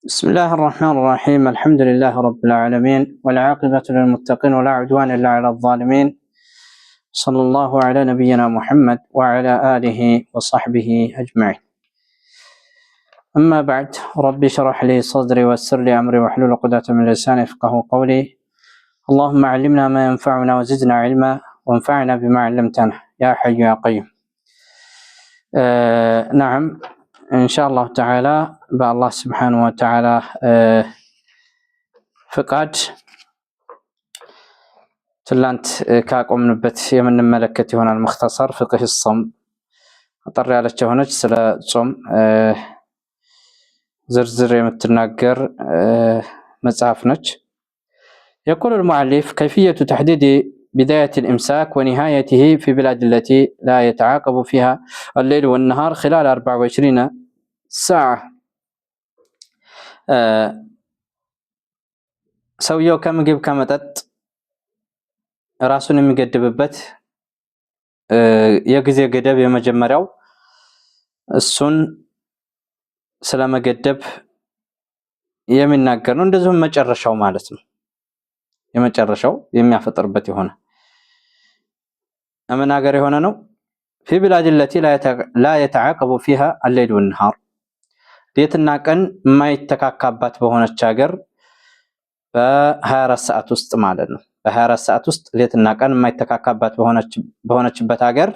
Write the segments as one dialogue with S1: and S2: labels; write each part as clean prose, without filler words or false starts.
S1: بسم الله الرحمن الرحيم. الحمد لله رب العالمين، والعاقبة للمتقين ولا عدوان إلا على الظالمين. صلى الله على نبينا محمد وعلى آله وصحبه أجمعين. أما بعد، رب اشرح لي صدري ويسر لي أمري واحلل عقدة من لساني يفقهوا قولي. اللهم علمنا ما ينفعنا وزدنا علما وانفعنا بما علمتنا يا حي يا قيوم. نعم، إن شاء الله تعالى بالله سبحانه وتعالى فقاد ትላንት ካቆምንበት የምንመለከት ይሆናል። مختصر فقه الصوم አጠር ያለች ሆነች ስለ ጾም ዝርዝር የምትናገር መጽሐፍ ነች። يقول المؤلف كيفية تحديد بداية الإمساك ونهايته في بلاد التي لا يتعاقب فيها الليل والنهار خلال 24 ساعة. ሰውየው ከምግብ ከመጠጥ ራሱን የሚገድብበት የጊዜ ገደብ የመጀመሪያው እሱን ስለመገደብ የሚናገር ነው። እንደዚሁም መጨረሻው ማለት ነው። የመጨረሻው የሚያፈጥርበት የሆነ አመናገር የሆነ ነው። في بلاد التي لا يتعاقب فيها الليل والنهار ሌትና ቀን የማይተካካባት በሆነች ሀገር በ24 ሰዓት ውስጥ ማለት ነው። በ24 ሰዓት ውስጥ ሌትና ቀን የማይተካካባት በሆነችበት ሀገር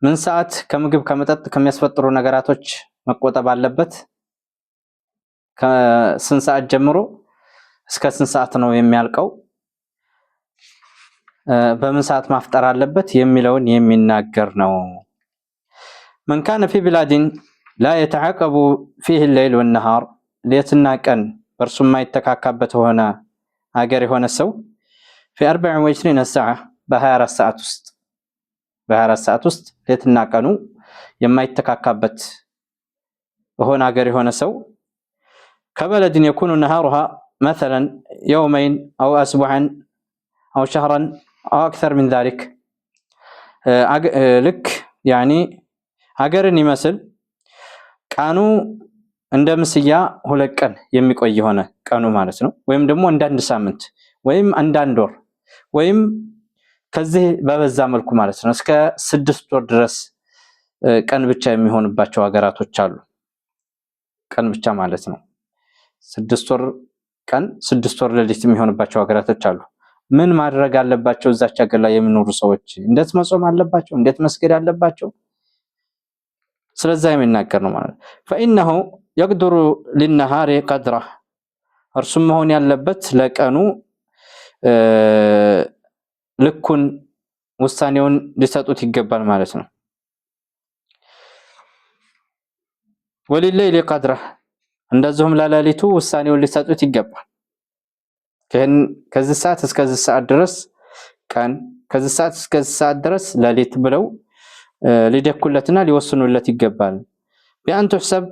S1: ምን ሰዓት ከምግብ ከመጠጥ ከሚያስፈጥሩ ነገራቶች መቆጠብ አለበት? ከስንት ሰዓት ጀምሮ እስከ ስንት ሰዓት ነው የሚያልቀው? በምን ሰዓት ማፍጠር አለበት የሚለውን የሚናገር ነው። من كان في بلاد لا يتعاقب فيه الليل والنهار ሌትና ቀን በርሱ የማይተካካበት ሆነ ሀገር የሆነ ሰው في 24 ساعة በ24 ሰዓት ውስጥ ሌትና ቀኑ የማይተካካበት ሆነ ሀገር የሆነ ሰው كبلد يكون نهارها مثلا يومين أو أسبوعا أو شهرا أو أكثر من ذلك لك يعني ሀገርን ይመስል ቀኑ እንደ ምስያ ሁለት ቀን የሚቆይ ሆነ ቀኑ ማለት ነው። ወይም ደግሞ አንድ ሳምንት ወይም አንድ ወር ወይም ከዚህ በበዛ መልኩ ማለት ነው። እስከ 6 ወር ድረስ ቀን ብቻ የሚሆንባቸው ሀገራቶች አሉ። ቀን ብቻ ማለት ነው። 6 ወር ቀን 6 ወር ሌሊት የሚሆንባቸው ሀገራቶች አሉ። ምን ማድረግ አለባቸው? እዛች ሀገር ላይ የሚኖሩ ሰዎች እንዴት መጾም አለባቸው? እንዴት መስገድ አለባቸው? ስለዚህ የሚናገር ነው ማለት ነው። فإنه يقدر للنهار قدره እርሱም መሆን ያለበት ለቀኑ ልኩን ውሳኔውን ሊሰጡት ይገባል ማለት ነው። ولليل قدره እንደዚሁም ለሌሊቱ ውሳኔውን ሊሰጡት ይገባል። ከዚህ ሰዓት እስከዚህ ሰዓት ድረስ ቀን፣ ከዚህ ሰዓት እስከዚህ ሰዓት ድረስ ሌሊት ብለው ሊደኩለትና ሊወስኑለት ይገባል። بأن تحسب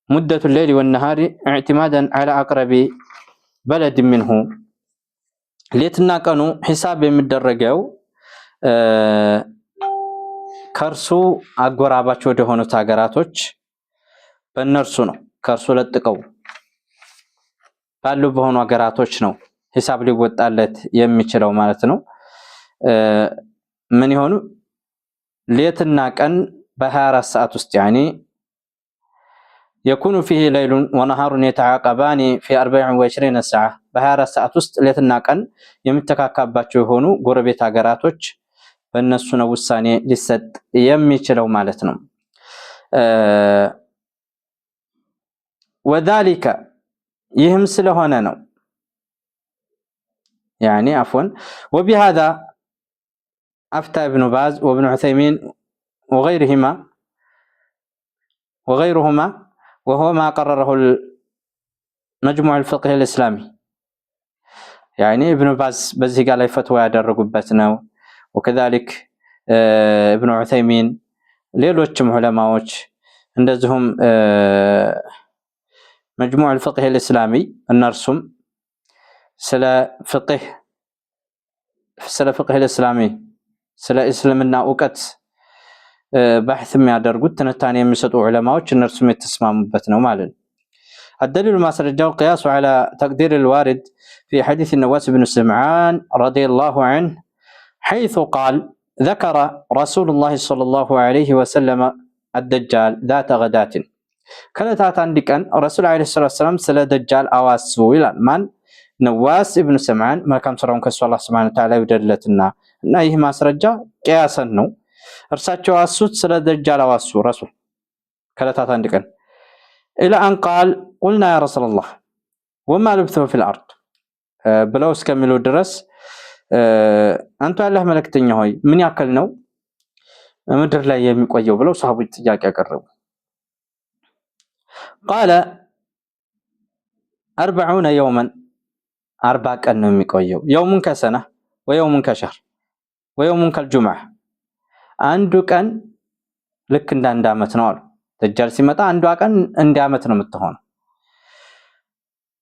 S1: مدة الليل والنهار اعتمادا على أقرب بلد منه ሌትና ቀኑ ሒሳብ የሚደረገው ከርሱ አጎራባች ወደ ሆኑት ሀገራቶች በእነርሱ ነው። ከርሱ ለጥቀው ባሉ በሆኑ ሀገራቶች ነው ሒሳብ ሊወጣለት የሚችለው ማለት ነው። ምን ይሆኑ ሌትና ቀን በ24 ሰዓት ውስጥ يعني يكون فيه ليل ونهار يتعاقبان في 24 ساعة በ24 ሰዓት ውስጥ ሌትና ቀን የሚተካካባቸው የሆኑ ጎረቤት ሀገራቶች በእነሱ ነው ውሳኔ ሊሰጥ የሚችለው ማለት ነው። وذلك ይህም ስለሆነ ነው يعني عفوا وبهذا أفتى ابن باز وابن عثيمين وغيرهما وهو ما قرره المجموع الفقهي الإسلامي يعني ابن باز በዚህ ጋር ላይ ፈትዋ ያደረጉበት ነው። وكذلك ابن عثيمين ሌሎችም ዑለማዎች እንደዚሁም مجموع الفقه الإسلامي እነርሱም ስለ ፍቅህ الإسلامي ስለ እስልምና ዕውቀት بحث የሚያደርጉት ትንታኔ የሚሰጡ ዑለማዎች እነርሱም የተስማሙበት ነው ማለት ነው። الدليل ما سرجه القياس على تقدير الوارد في حديث النواس بن سمعان رضي الله عنه حيث قال ذكر رسول الله صلى الله عليه وسلم الدجال ذات غداة كلتات عندك أن الرسول عليه الصلاة والسلام سلا دجال أواسو إلى من نواس بن سمعان ما كان سرهم كسو الله سبحانه وتعالى يدلتنا نايه ما سرجه قياسا نو እርሳቸው አሱት ስለ ደጃል አዋሱ ረሱል ከለታት አንድ ቀን الى ان قال قلنا يا رسول الله وما لبثه في الارض ብለው እስከሚሉ ድረስ አንተ አላህ መልእክተኛ ሆይ ምን ያክል ነው ምድር ላይ የሚቆየው ብለው ሰሃቦች ጥያቄ ያቀርቡ قال 40 يوما 40 ቀን ነው የሚቆየው يوم كسنه ويوم كشهر ويوم كالجمعه አንዱ ቀን ልክ እንደ አንድ አመት ነው አሉ ደጃል ሲመጣ አንዱ ቀን እንደ አመት ነው የምትሆነው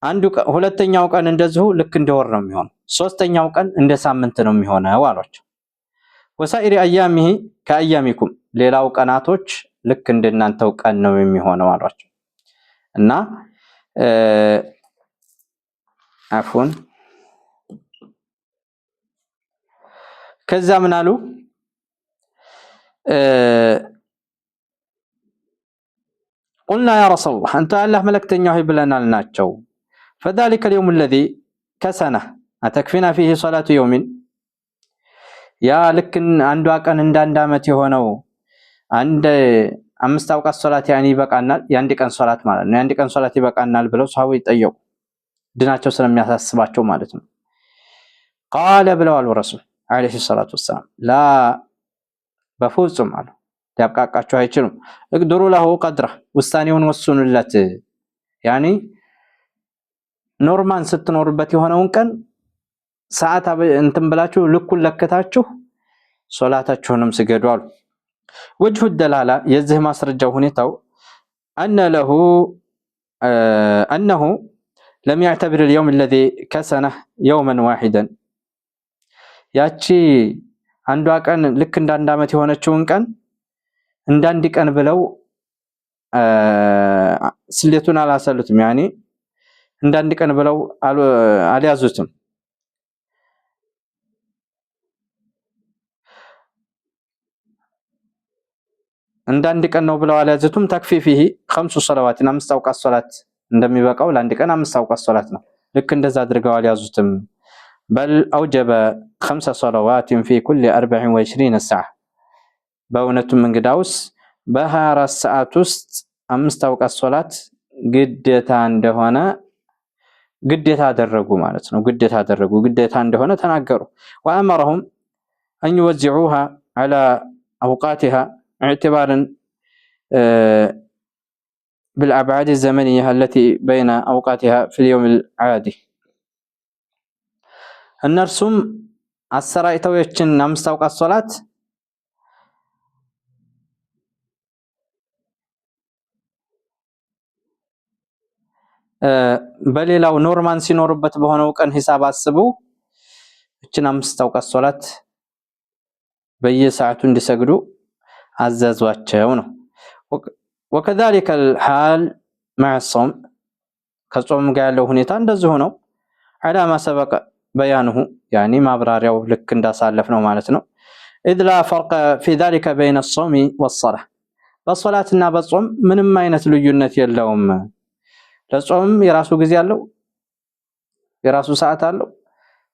S1: አንዱ ሁለተኛው ቀን እንደዚሁ ልክ እንደ ወር ነው የሚሆነው ሶስተኛው ቀን እንደ ሳምንት ነው የሚሆነው አሏቸው ወሳኢሪ አያሚሂ ከአያሚኩም ሌላው ቀናቶች ልክ እንደናንተው ቀን ነው የሚሆነው አሏቸው እና አፉን ከዛ ምን አሉ قلنا يا رسول الله أنت الله ملكتني وهي بلنا لناتشو فذلك اليوم الذي كسنة أتكفينا فيه صلاة يوم يا لكن عنده أكن عند دامتي هونو عند أمستوقع الصلاة يعني بقى النال يندك عن صلاة مالنا يندك عن صلاة بقى النال بلو صحوي تأيو دناتشو سلام يحسس باتشو مالتهم قال بلو الرسول عليه الصلاة والسلام لا በፍጹም አሉ ያብቃቃቸው አይችሉም እግድሩ له قدره ውሳኔውን ወስኑለት ያኒ ኖርማን ስትኖርበት የሆነውን ቀን ሰዓት እንትን ብላችሁ ልኩን ለከታችሁ ሶላታችሁንም ስገዱ አሉ وجه الدلاله የዚህ ማስረጃው ሁኔታው انه لم يعتبر اليوم الذي كسنه يوما واحدا ያቺ አንዷ ቀን ልክ እንደ አንድ አመት የሆነችውን ቀን እንደ አንድ ቀን ብለው ስሌቱን አላሰሉትም ያኒ እንደ አንድ ቀን ብለው አልያዙትም እንደ አንድ ቀን ነው ብለው አልያዙትም ተክፊፊሂ 5 ሶላዋትን 5 አውቃት ሶላት እንደሚበቃው ለአንድ ቀን 5 አውቃት ሶላት ነው ልክ እንደዛ አድርገው አልያዙትም بل أوجب 5 صلوات في كل 24 ساعة بأونة من قداوس بهار الساعات وست 5 أوقات صلاة قديتا عندهنا قديتا درقوا مالتنا قديتا درقوا قديتا عندهنا تناقروا وأمرهم أن يوزعوها على أوقاتها اعتبارا بالأبعاد الزمنية التي بين أوقاتها في اليوم العادي እነርሱም አሰራይተው የችን 5 አውቃት ሶላት በሌላው ኖርማን ሲኖርበት በሆነው ቀን ሂሳብ አስበው እችን 5 አውቃት ሶላት በየሰዓቱ እንዲሰግዱ አዘዟቸው ነው وكذلك الحال مع الصوم ከጾም ጋር ያለው ሁኔታ እንደዚህ ነው على ما سبق بيانه يعني ما براريو لك እንዳሳለፍነው ማለት ነው اذ لا فرق في ذلك بين الصوم والصلاه በሶላትና በጾም ምንም አይነት ልዩነት የለውም ለጾም የራሱ ጊዜ አለው የራሱ ሰዓት አለው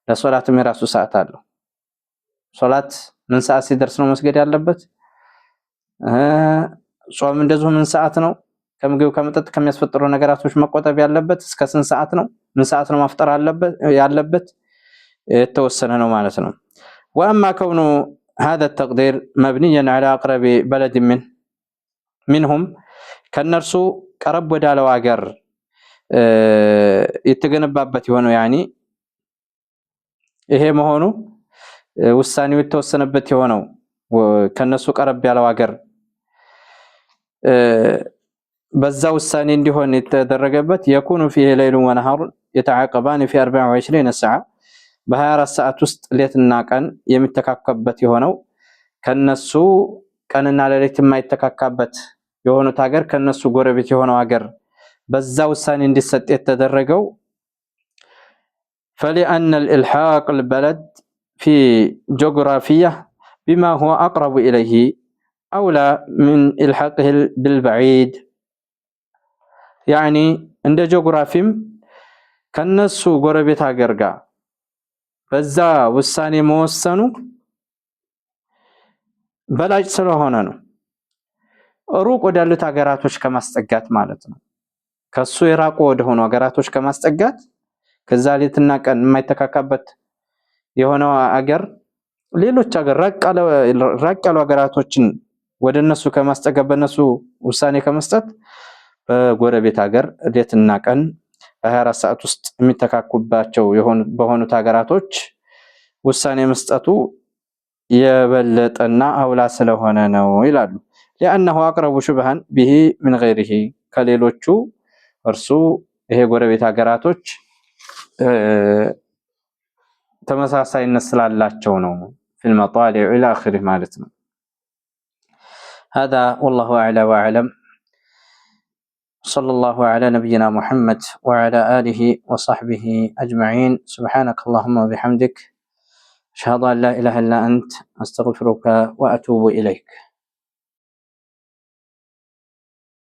S1: ለሶላትም የራሱ ሰዓት አለው ሶላት ምን ሰዓት ሲደርስ ነው መስገድ ያለበት ጾም እንደዚሁ ምን ሰዓት ነው ከምግብ ከመጠጥ ከሚያስፈጥሩ ነገራቶች መቆጠብ ያለበት እስከ ስንት ሰዓት ነው ምን ሰዓት ነው ማፍጠር ያለበት የተወሰነ ነው ማለት ነው واما كون هذا التقدير مبنيا على اقرب بلد منهم ከነርሱ ቀረብ ወዳለው ሀገር የተገነባበት የሆነው ያኒ ይሄ መሆኑ ውሳኔው የተወሰነበት የሆነው ከነሱ ቀረብ ያለው ሀገር በዛ ውሳኔ እንዲሆን የተደረገበት يكون فيه ليل ونهار يتعاقبان في 24 ساعه በ24 ሰዓት ውስጥ ሌትና ቀን የሚተካከበት የሆነው ከነሱ ቀንና ሌሊት የማይተካካበት የሆኑት ሀገር ከነሱ ጎረቤት የሆነው ሀገር በዛ ውሳኔ እንዲሰጥ የተደረገው فلأن الإلحاق البلد في جغرافية بما هو أقرب إليه أولى من إلحاقه بالبعيد يعني عند جغرافيم ከነሱ ጎረቤት ሀገር ጋር በዛ ውሳኔ መወሰኑ በላጭ ስለሆነ ነው። ሩቅ ወዳሉት ሀገራቶች ከማስጠጋት ማለት ነው። ከሱ የራቁ ወደ ሆኑ ሀገራቶች ከማስጠጋት ከዛ ሌትና ቀን የማይተካካበት የሆነው ሀገር ሌሎች ሀገር ራቅ ያሉ ሀገራቶችን ወደነሱ ከማስጠጋት በነሱ ውሳኔ ከመስጠት በጎረቤት ሀገር ሌትና ቀን በ24 ሰዓት ውስጥ የሚተካኩባቸው በሆኑት ሀገራቶች ውሳኔ መስጠቱ የበለጠና አውላ ስለሆነ ነው ይላሉ። لأنه أقرب شبها به من غيره ከሌሎቹ እርሱ ይሄ ጎረቤት ሀገራቶች ተመሳሳይነት ስላላቸው ነው في المطالع إلى آخره ማለት ነው። هذا والله أعلى وأعلم. صلى الله على نبينا محمد وعلى آله وصحبه أجمعين. سبحانك اللهم وبحمدك أشهد أن لا إله إلا أنت أستغفرك وأتوب إليك.